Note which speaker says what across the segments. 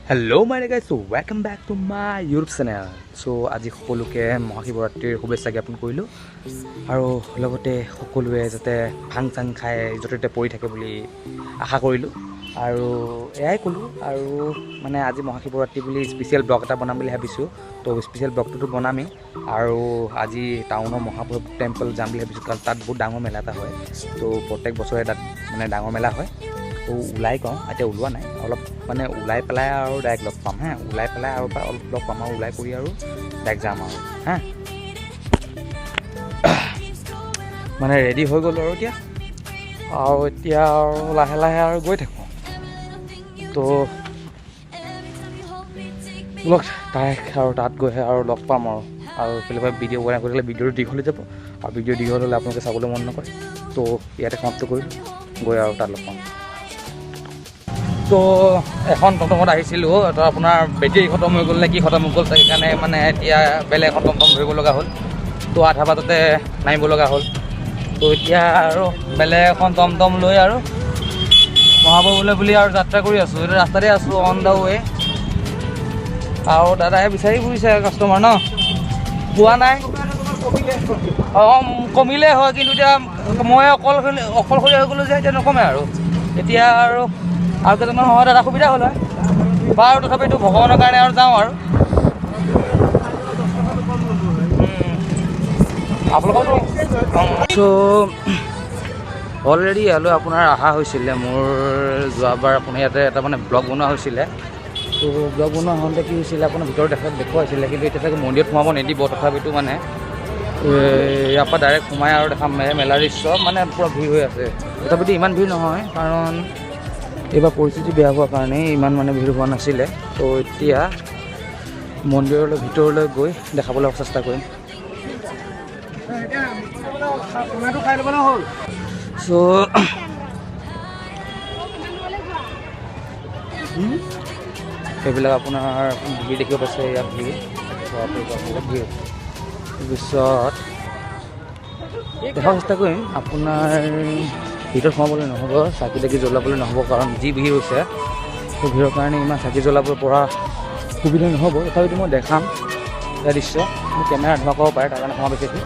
Speaker 1: Hello my guys, so welcome back to my YouTube channel. So আজি সকলোকে মহাশিৱৰাত্ৰিৰ শুভেচ্ছা জ্ঞাপন কৰিলোঁ আৰু লগতে সকলোৱে যাতে ভাং চাং খাই য'তে পৰি থাকে বুলি আশা কৰিলোঁ আৰু এয়াই ক'লোঁ আৰু মানে আজি মহাশিৱৰাত্ৰি বুলি স্পেচিয়েল ব্লগ এটা বনাম বুলি ভাবিছোঁ। তো স্পেচিয়েল ব্লগটোতো বনামেই আৰু আজি টাউনৰ মহাভৈৰৱ টেম্পল যাম বুলি ভাবিছোঁ, কাৰণ তাত বহুত ডাঙৰ মেলা এটা হয়। তো প্ৰত্যেক বছৰে তাত মানে ডাঙৰ মেলা হয়। তো ওলাই কওঁ, এতিয়া ওলোৱা নাই, অলপ মানে ওলাই পেলাই আৰু ডাইৰেক্ট লগ পাম হা, ওলাই পেলাই আৰু অলপ লগ পাম আৰু ওলাই কৰি আৰু ডাইৰেক্ট যাম আৰু হা। মানে ৰেডি হৈ গ'লোঁ আৰু এতিয়া আৰু লাহে লাহে আৰু গৈ থাকোঁ। তো লগ ডাইৰেক্ট আৰু তাত গৈহে আৰু লগ পাম আৰু এইফালে ভিডিঅ' বনাই কৰি থাকিলে ভিডিঅ'টো দীঘল হৈ যাব আৰু ভিডিঅ' দীঘল হ'লে আপোনালোকে চাবলৈ মন নকৰে। তো ইয়াতে সমাপ্ত কৰিলোঁ, গৈ আৰু তাত লগ পাম। তো এখন টমটমত আহিছিলোঁ, তো আপোনাৰ বেটেৰী খতম হৈ গ'ল নে কি খতম হৈ গ'ল, সেইকাৰণে মানে এতিয়া বেলেগ এখন টমটম ধৰিব লগা হ'ল। তো আধা বাটতে নামিব লগা হ'ল। তো এতিয়া আৰু বেলেগ এখন টমটম লৈ আৰু মহাভৈৰৱলৈ বুলি আৰু যাত্ৰা কৰি আছোঁ। এতিয়া ৰাস্তাতে আছোঁ, অন দ্য ৱে। আৰু দাদাই বিচাৰি ফুৰিছে কাষ্টমাৰ ন, পোৱা নাই। অঁ কমিলে হয়, কিন্তু এতিয়া মই অকলশৰীয়া হৈ গ'লোঁ যে এতিয়া নকমে আৰু। এতিয়া আৰু কেইজনমান হয় দাদা সুবিধা হ'ল হয় বাৰু, তথাপিতো ভগৱানৰ কাৰণে আৰু যাওঁ আৰু আপোনালোকৰ। চ' অলৰেডি ইয়ালৈ আপোনাৰ অহা হৈছিলে, মোৰ যোৱাবাৰ আপোনাৰ ইয়াতে এটা মানে ব্লগ বনোৱা হৈছিলে। তো ব্লগ বনোৱা হওঁতে কি হৈছিলে, আপোনাৰ ভিতৰত দেখুৱাইছিলে, কিন্তু এতিয়া চাগে মন্দিৰত সোমাব নিদিব। তথাপিতো মানে ইয়াৰ পৰা ডাইৰেক্ট সোমাই আৰু দেখাম মেলাৰ দৃশ্য, মানে পূৰা ভিৰ হৈ আছে। তথাপিতো ইমান ভিৰ নহয়, কাৰণ এইবাৰ পৰিস্থিতি বেয়া হোৱাৰ কাৰণে ইমান মানে ভিৰ হোৱা নাছিলে। তো এতিয়া মন্দিৰলৈ ভিতৰলৈ গৈ দেখাবলৈ চেষ্টা কৰিম। চ' সেইবিলাক আপোনাৰ ভিৰ দেখিব পাইছে, ইয়াত ভিৰ বহুত ভিৰ। তাৰপিছত দেখাৰ চেষ্টা কৰিম। আপোনাৰ ভিতৰত সোমাবলৈ নহ'ব, চাকি তাকি জ্বলাবলৈ নহ'ব, কাৰণ যি ভিৰ হৈছে সেই ভিৰৰ কাৰণে ইমান চাকি জ্বলাব পৰা সুবিধা নহ'ব। তথাপিতো মই দেখাম ইয়াৰ দৃশ্য, মোৰ কেমেৰা ধোঁৱা কৰিব পাৰে, তাৰ কাৰণে সোমাব বিচাৰিছোঁ।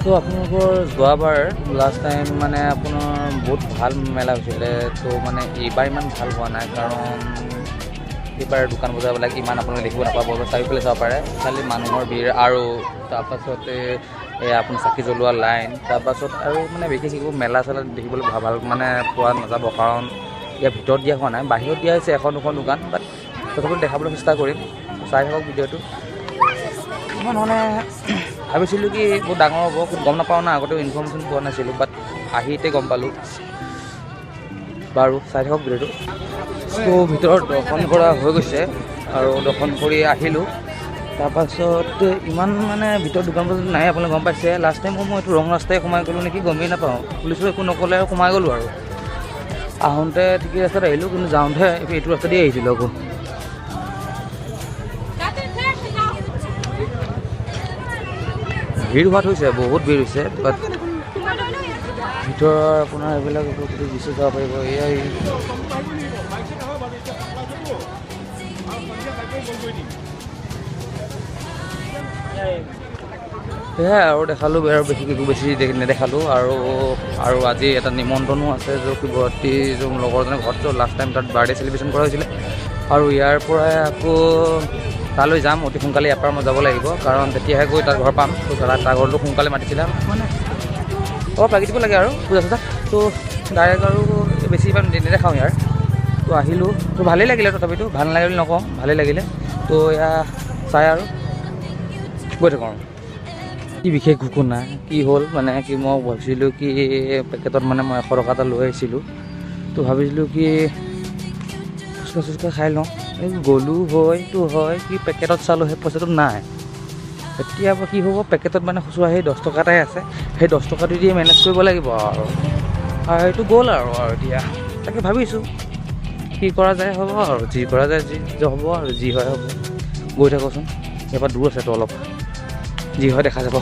Speaker 1: তো আপোনালোকৰ যোৱাবাৰ লাষ্ট টাইম মানে আপোনাৰ বহুত ভাল মেলা হৈছিলে। তো মানে এইবাৰ ইমান ভাল হোৱা নাই, কাৰণ এইবাৰ দোকান বজাৰবিলাক ইমান আপোনালোকে দেখিব নাপাব। চাৰিওফালে চাব পাৰে খালি মানুহৰ ভিৰ, আৰু তাৰপাছতে আপোনাৰ চাকি জ্বলোৱা লাইন, তাৰপাছত আৰু মানে বিশেষ একো মেলা চেলা দেখিবলৈ ভাল মানে পোৱা নাযাব, কাৰণ ইয়াৰ ভিতৰত দিয়া হোৱা নাই, বাহিৰত দিয়া হৈছে এখন দুখন দোকান। বাট তথাপিও দেখাবলৈ চেষ্টা কৰিম, চাই থাকক ভিডিঅ'টো। ইমান মানে ভাবিছিলোঁ কি বহুত ডাঙৰ হ'ব, কিন্তু গম নাপাওঁ না, আগতেও ইনফৰ্মেশ্যন পোৱা নাছিলোঁ, বাট আহিতে গম পালোঁ। বাৰু চাই থাকক ভিডিঅ'টো। তো ভিতৰত দৰ্শন কৰা হৈ গৈছে আৰু দৰ্শন কৰি আহিলোঁ। তাৰপাছত ইমান মানে ভিতৰত দোকান বজাৰ নাই, আপোনালোকে গম পাইছে। লাষ্ট টাইম মই এইটো ৰং ৰাস্তাই সোমাই গ'লোঁ নেকি, গমেই নাপাওঁ। পুলিচো একো নক'লে আৰু সোমাই গ'লোঁ আৰু। আহোঁতে ঠিকেই ৰাস্তাত আহিলোঁ, কিন্তু যাওঁতে এইটো ৰাস্তা দি আহিছিলোঁ আকৌ। ভিৰ হোৱাত হৈছে, বহুত ভিৰ হৈছে, বাট ভিতৰৰ আপোনাৰ এইবিলাক দৃশ্য চাব পাৰিব। এয়াই সেয়াই আৰু দেখালোঁ, আৰু বেছি নেদেখালোঁ। আৰু আজি এটা নিমন্ত্ৰণো আছে, য'ত শিৱৰাত্ৰি লগৰজনে ঘৰত লাষ্ট টাইম তাত বাৰ্থডে চেলিব্ৰেশ্যন কৰা হৈছিলে। আৰু ইয়াৰ পৰাই আকৌ তালৈ যাম অতি সোনকালে। ইয়াৰ পৰা মই যাব লাগিব, কাৰণ তেতিয়াহে গৈ তাৰ ঘৰ পাম। তো তাৰ ঘৰটো সোনকালে মাতিছিলে, মানে অলপ লাগি দিব লাগে আৰু পূজা চূজা। তো ডাইৰেক্ট আৰু বেছি ইমান নেদেখাওঁ ইয়াৰ। তো আহিলোঁ, তো ভালেই লাগিলে, তথাপিতো ভাল নালাগে বুলি নকওঁ, ভালেই লাগিলে। তো এয়া চাই আৰু গৈ থাকোঁ আৰু। কি বিশেষ ঘুকুনা কি হ'ল মানে কি মই ভাবিছিলোঁ কি পেকেটত মানে মই 100 টকা এটা লৈ আহিছিলোঁ তো ভাবিছিলোঁ কি ফুচকা চুচকা খাই লওঁ এই গ'লোঁ হয়তো হয় কি পেকেটত চালোঁ সেই পইচাটো নাই এতিয়া কি হ'ব পেকেটত মানে খুচুৰা সেই 10 টকা এটাই আছে সেই 10 টকাটো দিয়ে মেনেজ কৰিব লাগিব আৰু সেইটো গ'ল আৰু এতিয়া তাকে ভাবিছোঁ কি কৰা যায় হ'ব আৰু যি কৰা যায় যি হ'ব আৰু যি হয় হ'ব গৈ থাকোঁচোন ইয়াৰ পৰা দূৰ আছেতো অলপ যি হয় দেখা যাব